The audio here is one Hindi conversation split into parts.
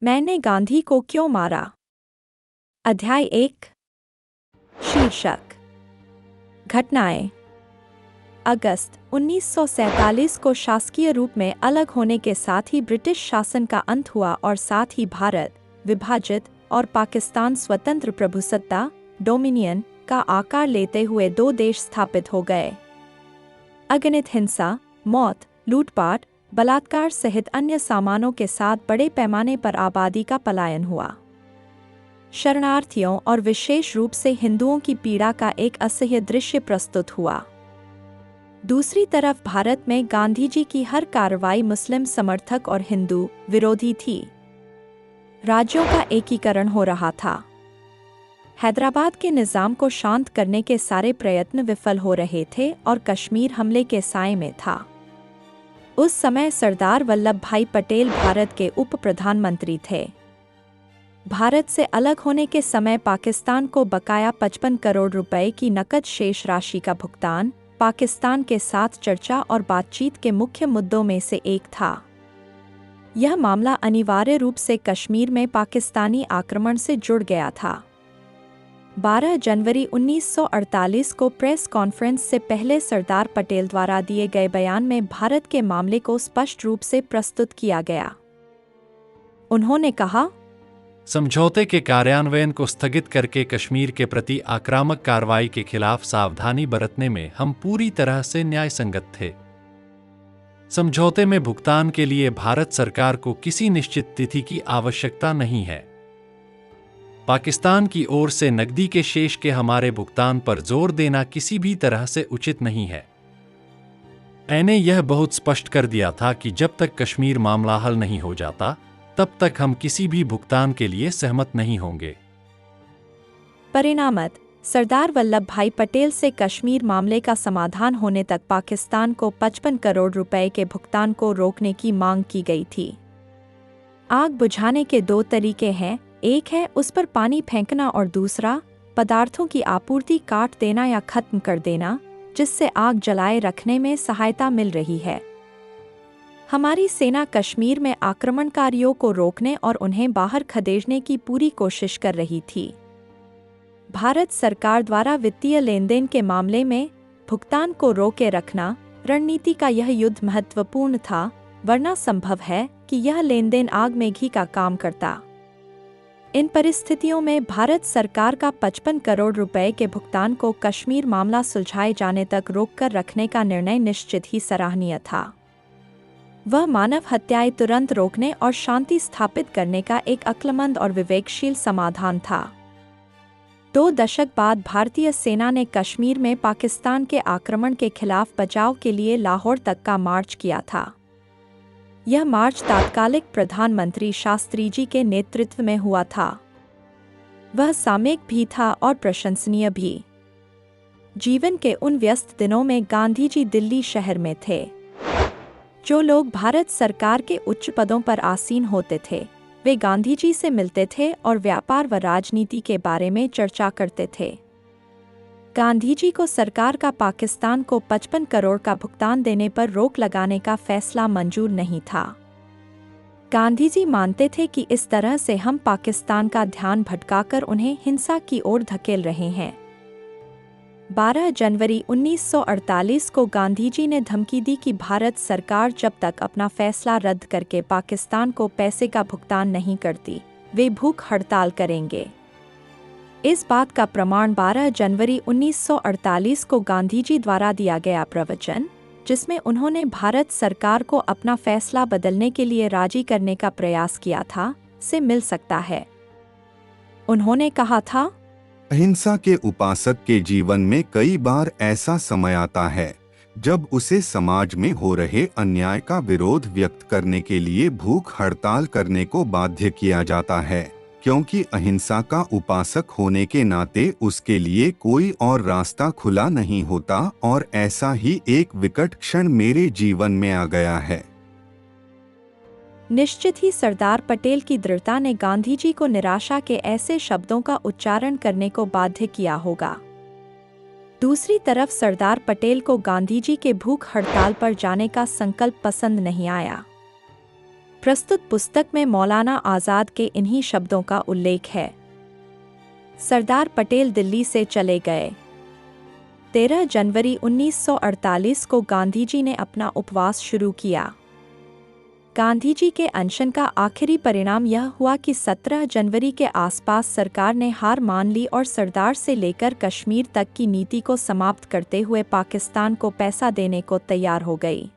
मैंने गांधी को क्यों मारा? अध्याय 1। शीर्षक। घटनाएं। अगस्त 1947 को शासकीय रूप में अलग होने के साथ ही ब्रिटिश शासन का अंत हुआ और साथ ही भारत विभाजित और पाकिस्तान स्वतंत्र प्रभुसत्ता डोमिनियन का आकार लेते हुए दो देश स्थापित हो गए। अगणित हिंसा, मौत, लूटपाट, बलात्कार सहित अन्य सामानों के साथ बड़े पैमाने पर आबादी का पलायन हुआ। शरणार्थियों और विशेष रूप से हिंदुओं की पीड़ा का एक असह्य दृश्य प्रस्तुत हुआ। दूसरी तरफ भारत में गांधी जी की हर कार्रवाई मुस्लिम समर्थक और हिंदू विरोधी थी। राज्यों का एकीकरण हो रहा था। हैदराबाद के निज़ाम को शांत करने के सारे प्रयत्न विफल हो रहे थे और कश्मीर हमले के साए में था। उस समय सरदार वल्लभ भाई पटेल भारत के उप प्रधानमंत्री थे। भारत से अलग होने के समय पाकिस्तान को बकाया 55 करोड़ रुपए की नकद शेष राशि का भुगतान पाकिस्तान के साथ चर्चा और बातचीत के मुख्य मुद्दों में से एक था। यह मामला अनिवार्य रूप से कश्मीर में पाकिस्तानी आक्रमण से जुड़ गया था। 12 जनवरी 1948 को प्रेस कॉन्फ्रेंस से पहले सरदार पटेल द्वारा दिए गए बयान में भारत के मामले को स्पष्ट रूप से प्रस्तुत किया गया। उन्होंने कहा, समझौते के कार्यान्वयन को स्थगित करके कश्मीर के प्रति आक्रामक कार्रवाई के खिलाफ सावधानी बरतने में हम पूरी तरह से न्यायसंगत थे। समझौते में भुगतान के लिए भारत सरकार को किसी निश्चित तिथि की आवश्यकता नहीं है। पाकिस्तान की ओर से नकदी के शेष के हमारे भुगतान पर जोर देना किसी भी तरह से उचित नहीं है। मैंने यह बहुत स्पष्ट कर दिया था कि जब तक कश्मीर मामला हल नहीं हो जाता तब तक हम किसी भी भुगतान के लिए सहमत नहीं होंगे। परिणामत सरदार वल्लभ भाई पटेल से कश्मीर मामले का समाधान होने तक पाकिस्तान को 55 करोड़ रुपए के भुगतान को रोकने की मांग की गई थी। आग बुझाने के दो तरीके हैं, एक है उस पर पानी फेंकना और दूसरा पदार्थों की आपूर्ति काट देना या खत्म कर देना, जिससे आग जलाए रखने में सहायता मिल रही है। हमारी सेना कश्मीर में आक्रमणकारियों को रोकने और उन्हें बाहर खदेड़ने की पूरी कोशिश कर रही थी। भारत सरकार द्वारा वित्तीय लेनदेन के मामले में भुगतान को रोके रखना रणनीति का यह युद्ध महत्वपूर्ण था, वरना संभव है कि यह लेनदेन आग में घी का काम करता। इन परिस्थितियों में भारत सरकार का 55 करोड़ रुपए के भुगतान को कश्मीर मामला सुलझाए जाने तक रोककर रखने का निर्णय निश्चित ही सराहनीय था। वह मानव हत्याएं तुरंत रोकने और शांति स्थापित करने का एक अक्लमंद और विवेकशील समाधान था। 2 दशक बाद भारतीय सेना ने कश्मीर में पाकिस्तान के आक्रमण के खिलाफ बचाव के लिए लाहौर तक का मार्च किया था। यह मार्च तात्कालिक प्रधानमंत्री शास्त्री जी के नेतृत्व में हुआ था। वह सामयिक भी था और प्रशंसनीय भी। जीवन के उन व्यस्त दिनों में गांधी जी दिल्ली शहर में थे। जो लोग भारत सरकार के उच्च पदों पर आसीन होते थे वे गांधी जी से मिलते थे और व्यापार व राजनीति के बारे में चर्चा करते थे। गांधी जी को सरकार का पाकिस्तान को 55 करोड़ का भुगतान देने पर रोक लगाने का फैसला मंजूर नहीं था। गांधी जी मानते थे कि इस तरह से हम पाकिस्तान का ध्यान भटकाकर उन्हें हिंसा की ओर धकेल रहे हैं। 12 जनवरी 1948 को गांधी जी ने धमकी दी कि भारत सरकार जब तक अपना फैसला रद्द करके पाकिस्तान को पैसे का भुगतान नहीं करती, वे भूख हड़ताल करेंगे। इस बात का प्रमाण 12 जनवरी 1948 को गांधी जी द्वारा दिया गया प्रवचन, जिसमें उन्होंने भारत सरकार को अपना फैसला बदलने के लिए राजी करने का प्रयास किया था, से मिल सकता है। उन्होंने कहा था, अहिंसा के उपासक के जीवन में कई बार ऐसा समय आता है जब उसे समाज में हो रहे अन्याय का विरोध व्यक्त करने के लिए भूख हड़ताल करने को बाध्य किया जाता है, क्योंकि अहिंसा का उपासक होने के नाते उसके लिए कोई और रास्ता खुला नहीं होता, और ऐसा ही एक विकट क्षण मेरे जीवन में आ गया है। निश्चित ही सरदार पटेल की दृढ़ता ने गांधी जी को निराशा के ऐसे शब्दों का उच्चारण करने को बाध्य किया होगा। दूसरी तरफ सरदार पटेल को गांधी जी के भूख हड़ताल पर जाने का संकल्प पसंद नहीं आया। प्रस्तुत पुस्तक में मौलाना आज़ाद के इन्हीं शब्दों का उल्लेख है। सरदार पटेल दिल्ली से चले गए। 13 जनवरी 1948 को गांधी जी ने अपना उपवास शुरू किया। गांधी जी के अनशन का आखिरी परिणाम यह हुआ कि 17 जनवरी के आसपास सरकार ने हार मान ली और सरदार से लेकर कश्मीर तक की नीति को समाप्त करते हुए पाकिस्तान को पैसा देने को तैयार हो गई।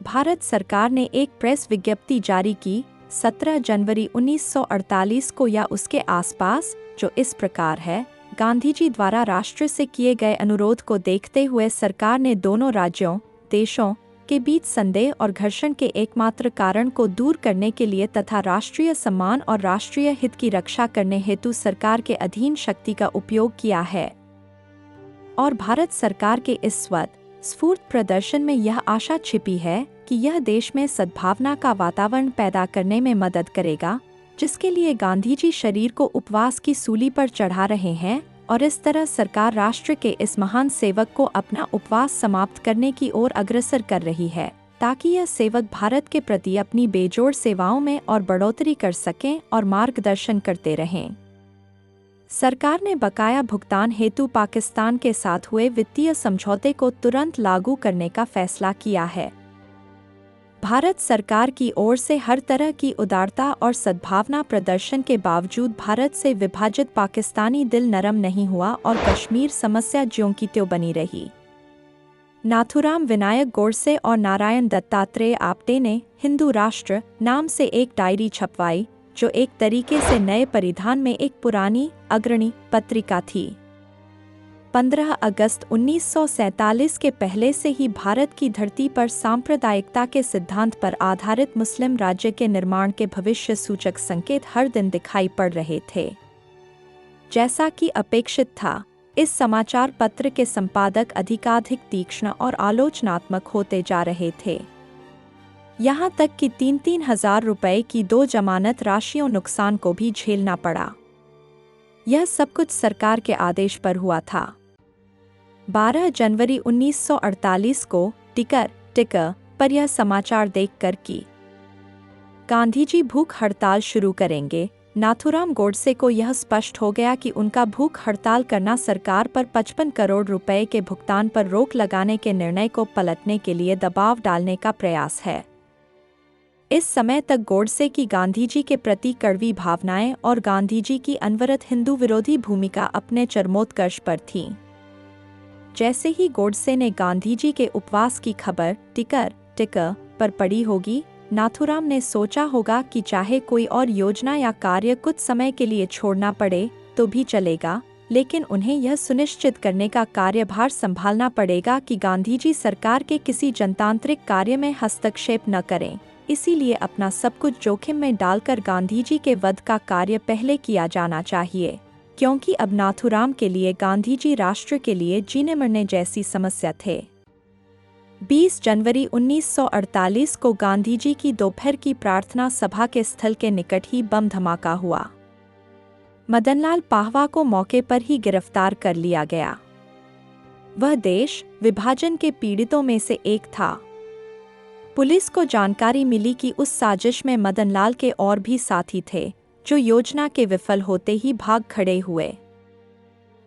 भारत सरकार ने एक प्रेस विज्ञप्ति जारी की 17 जनवरी 1948 को या उसके आसपास, जो इस प्रकार है: गांधी जी द्वारा राष्ट्र से किए गए अनुरोध को देखते हुए सरकार ने दोनों राज्यों, देशों के बीच संदेह और घर्षण के एकमात्र कारण को दूर करने के लिए तथा राष्ट्रीय सम्मान और राष्ट्रीय हित की रक्षा करने हेतु सरकार के अधीन शक्ति का उपयोग किया है। और भारत सरकार के इस स्फूर्त प्रदर्शन में यह आशा छिपी है कि यह देश में सद्भावना का वातावरण पैदा करने में मदद करेगा, जिसके लिए गांधी जी शरीर को उपवास की सूली पर चढ़ा रहे हैं, और इस तरह सरकार राष्ट्र के इस महान सेवक को अपना उपवास समाप्त करने की ओर अग्रसर कर रही है, ताकि यह सेवक भारत के प्रति अपनी बेजोड़ सेवाओं में और बढ़ोतरी कर सकें और मार्गदर्शन करते रहें। सरकार ने बकाया भुगतान हेतु पाकिस्तान के साथ हुए वित्तीय समझौते को तुरंत लागू करने का फैसला किया है। भारत सरकार की ओर से हर तरह की उदारता और सद्भावना प्रदर्शन के बावजूद भारत से विभाजित पाकिस्तानी दिल नरम नहीं हुआ और कश्मीर समस्या ज्यों की त्यों बनी रही। नाथूराम विनायक गोडसे और नारायण दत्तात्रेय आप्टे ने हिंदू राष्ट्र नाम से एक डायरी छपवाई, जो एक तरीके से नए परिधान में एक पुरानी अग्रणी पत्रिका थी। 15 अगस्त 1947 के पहले से ही भारत की धरती पर सांप्रदायिकता के सिद्धांत पर आधारित मुस्लिम राज्य के निर्माण के भविष्य सूचक संकेत हर दिन दिखाई पड़ रहे थे। जैसा कि अपेक्षित था, इस समाचार पत्र के संपादक अधिकाधिक तीक्ष्ण और आलोचनात्मक होते जा रहे थे। यहाँ तक कि 3-3 हजार रुपए की 2 जमानत राशियों नुकसान को भी झेलना पड़ा। यह सब कुछ सरकार के आदेश पर हुआ था। 12 जनवरी 1948 को टिकर पर यह समाचार देखकर कि गांधी जी भूख हड़ताल शुरू करेंगे, नाथूराम गोडसे को यह स्पष्ट हो गया कि उनका भूख हड़ताल करना सरकार पर 55 करोड़ रुपए के भुगतान पर रोक लगाने के निर्णय को पलटने के लिए दबाव डालने का प्रयास है। इस समय तक गोडसे की गांधी जी के प्रति कड़वी भावनाएं और गांधी जी की अनवरत हिंदू विरोधी भूमिका अपने चरमोत्कर्ष पर थी। जैसे ही गोडसे ने गांधी जी के उपवास की खबर टिकर पर पड़ी होगी, नाथूराम ने सोचा होगा कि चाहे कोई और योजना या कार्य कुछ समय के लिए छोड़ना पड़े तो भी चलेगा, लेकिन उन्हें यह सुनिश्चित करने का कार्यभार संभालना पड़ेगा कि गांधी जी सरकार के किसी जनतांत्रिक कार्य में हस्तक्षेप न करें। इसीलिए अपना सब कुछ जोखिम में डालकर गांधी जी के वध का कार्य पहले किया जाना चाहिए, क्योंकि अब नाथूराम के लिए गांधी जी राष्ट्र के लिए जीने मरने जैसी समस्या थे। 20 जनवरी 1948 को गांधी जी की दोपहर की प्रार्थना सभा के स्थल के निकट ही बम धमाका हुआ। मदनलाल पाहवा को मौके पर ही गिरफ्तार कर लिया गया। वह देश विभाजन के पीड़ितों में से एक था। पुलिस को जानकारी मिली कि उस साजिश में मदनलाल के और भी साथी थे, जो योजना के विफल होते ही भाग खड़े हुए।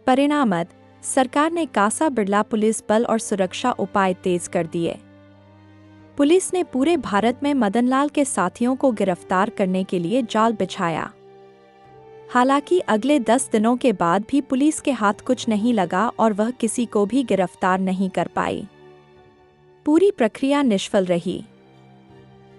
परिणामत सरकार ने कासा बिरला पुलिस बल और सुरक्षा उपाय तेज कर दिए। पुलिस ने पूरे भारत में मदनलाल के साथियों को गिरफ्तार करने के लिए जाल बिछाया। हालांकि अगले 10 दिनों के बाद भी पुलिस के हाथ कुछ नहीं लगा और वह किसी को भी गिरफ्तार नहीं कर पाई। पूरी प्रक्रिया निष्फल रही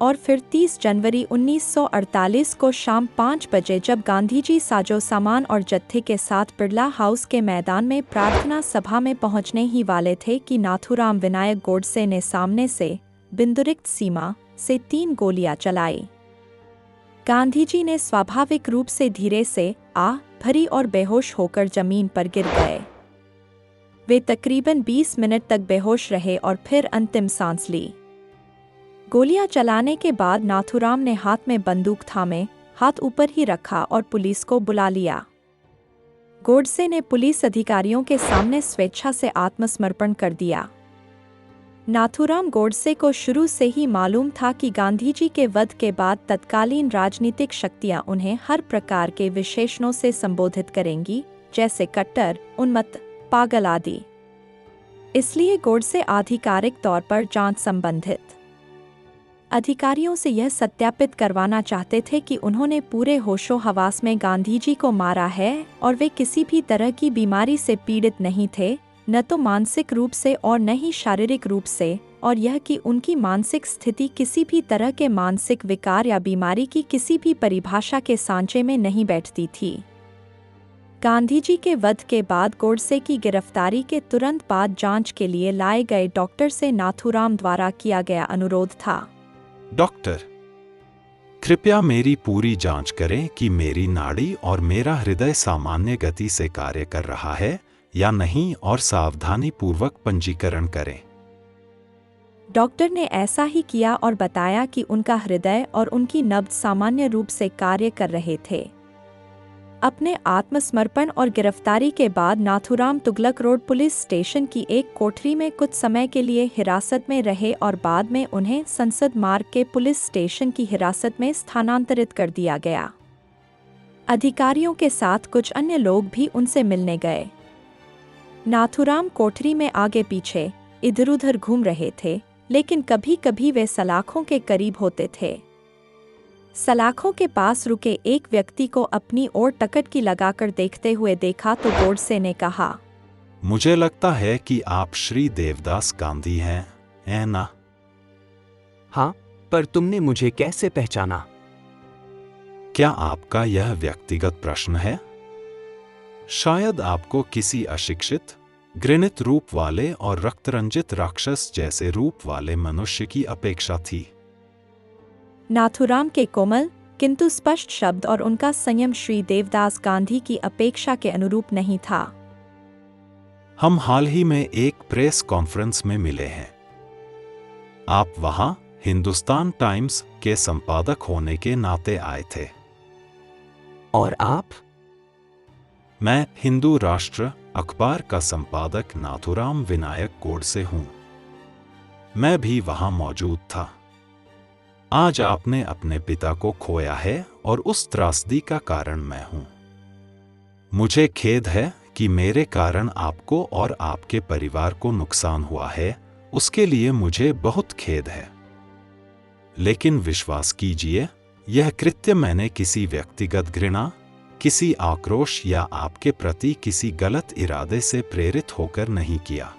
और फिर 30 जनवरी 1948 को शाम 5 बजे जब गांधी जी साजो सामान और जत्थे के साथ बिरला हाउस के मैदान में प्रार्थना सभा में पहुंचने ही वाले थे कि नाथूराम विनायक गोडसे ने सामने से बिंदुरिक्त सीमा से 3 गोलियां चलाई। गांधी जी ने स्वाभाविक रूप से धीरे से भरी और बेहोश होकर जमीन पर गिर गए। वे तकरीबन 20 मिनट तक बेहोश रहे और फिर अंतिम सांस ली। गोलियां चलाने के बाद नाथूराम ने हाथ में बंदूक थामे हाथ ऊपर ही रखा और पुलिस को बुला लिया। गोडसे ने पुलिस अधिकारियों के सामने स्वेच्छा से आत्मसमर्पण कर दिया। नाथूराम गोडसे को शुरू से ही मालूम था कि गांधी जी के वध के बाद तत्कालीन राजनीतिक शक्तियां उन्हें हर प्रकार के विशेषणों से संबोधित करेंगी, जैसे कट्टर, उन्मत्त, पागल आदि। इसलिए गोडसे आधिकारिक तौर पर जांच संबंधित अधिकारियों से यह सत्यापित करवाना चाहते थे कि उन्होंने पूरे होशो हवास में गांधी जी को मारा है और वे किसी भी तरह की बीमारी से पीड़ित नहीं थे, न तो मानसिक रूप से और न ही शारीरिक रूप से, और यह कि उनकी मानसिक स्थिति किसी भी तरह के मानसिक विकार या बीमारी की किसी भी परिभाषा के सांचे में नहीं बैठती थी। गांधी जी के वध के बाद गोडसे की गिरफ्तारी के तुरंत बाद जांच के लिए लाए गए डॉक्टर से नाथूराम द्वारा किया गया अनुरोध था। डॉक्टर, कृपया मेरी पूरी जांच करें कि मेरी नाड़ी और मेरा हृदय सामान्य गति से कार्य कर रहा है या नहीं, और सावधानी पूर्वक पंजीकरण करें। डॉक्टर ने ऐसा ही किया और बताया कि उनका हृदय और उनकी नब्ज सामान्य रूप से कार्य कर रहे थे। अपने आत्मसमर्पण और गिरफ्तारी के बाद Nathuram Tughlaq road police station की एक कोठरी में कुछ समय के लिए हिरासत में रहे और बाद में उन्हें संसद मार्ग के पुलिस स्टेशन की हिरासत में स्थानांतरित कर दिया गया। अधिकारियों के साथ कुछ अन्य लोग भी उनसे मिलने गए। नाथूराम कोठरी में आगे पीछे इधर-उधर घूम रहे थे, लेकिन कभी कभी वे सलाखों के करीब होते थे। सलाखों के पास रुके एक व्यक्ति को अपनी ओर टकटकी लगाकर देखते हुए देखा तो गोडसे ने कहा, मुझे लगता है कि आप श्री देवदास गांधी हैं, है ना? हाँ, पर तुमने मुझे कैसे पहचाना? क्या आपका यह व्यक्तिगत प्रश्न है? शायद आपको किसी अशिक्षित, घृणित रूप वाले और रक्तरंजित राक्षस जैसे रूप वाले मनुष्य की अपेक्षा थी। नाथूराम के कोमल किंतु स्पष्ट शब्द और उनका संयम श्री देवदास गांधी की अपेक्षा के अनुरूप नहीं था। हम हाल ही में एक प्रेस कॉन्फ्रेंस में मिले हैं। आप वहां हिंदुस्तान टाइम्स के संपादक होने के नाते आए थे। और आप? मैं हिंदू राष्ट्र अखबार का संपादक नाथूराम विनायक गोडसे हूं। मैं भी वहां मौजूद था। आज आपने अपने पिता को खोया है और उस त्रासदी का कारण मैं हूं। मुझे खेद है कि मेरे कारण आपको और आपके परिवार को नुकसान हुआ है, उसके लिए मुझे बहुत खेद है। लेकिन विश्वास कीजिए, यह कृत्य मैंने किसी व्यक्तिगत घृणा, किसी आक्रोश या आपके प्रति किसी गलत इरादे से प्रेरित होकर नहीं किया।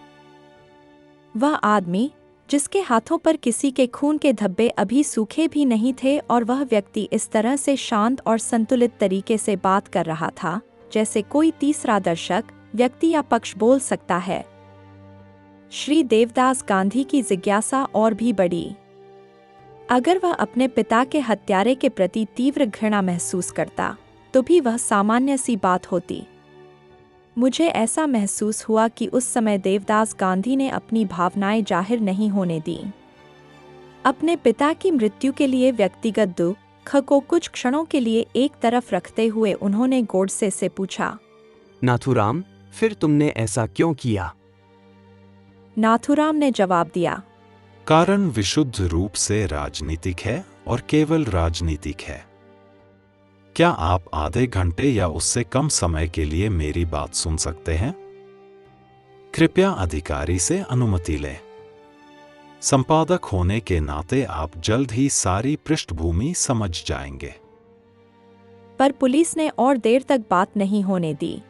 वह आदमी जिसके हाथों पर किसी के खून के धब्बे अभी सूखे भी नहीं थे, और वह व्यक्ति इस तरह से शांत और संतुलित तरीके से बात कर रहा था जैसे कोई तीसरा दर्शक व्यक्ति या पक्ष बोल सकता है। श्री देवदास गांधी की जिज्ञासा और भी बढ़ी। अगर वह अपने पिता के हत्यारे के प्रति तीव्र घृणा महसूस करता तो भी वह सामान्य सी बात होती। मुझे ऐसा महसूस हुआ कि उस समय देवदास गांधी ने अपनी भावनाएं जाहिर नहीं होने दी। अपने पिता की मृत्यु के लिए व्यक्तिगत दुख को कुछ क्षणों के लिए एक तरफ रखते हुए उन्होंने गोडसे से पूछा, नाथूराम, फिर तुमने ऐसा क्यों किया? नाथूराम ने जवाब दिया, कारण विशुद्ध रूप से राजनीतिक है और केवल राजनीतिक है। क्या आप आधे घंटे या उससे कम समय के लिए मेरी बात सुन सकते हैं? कृपया अधिकारी से अनुमति लें। संपादक होने के नाते आप जल्द ही सारी पृष्ठभूमि समझ जाएंगे। पर पुलिस ने और देर तक बात नहीं होने दी।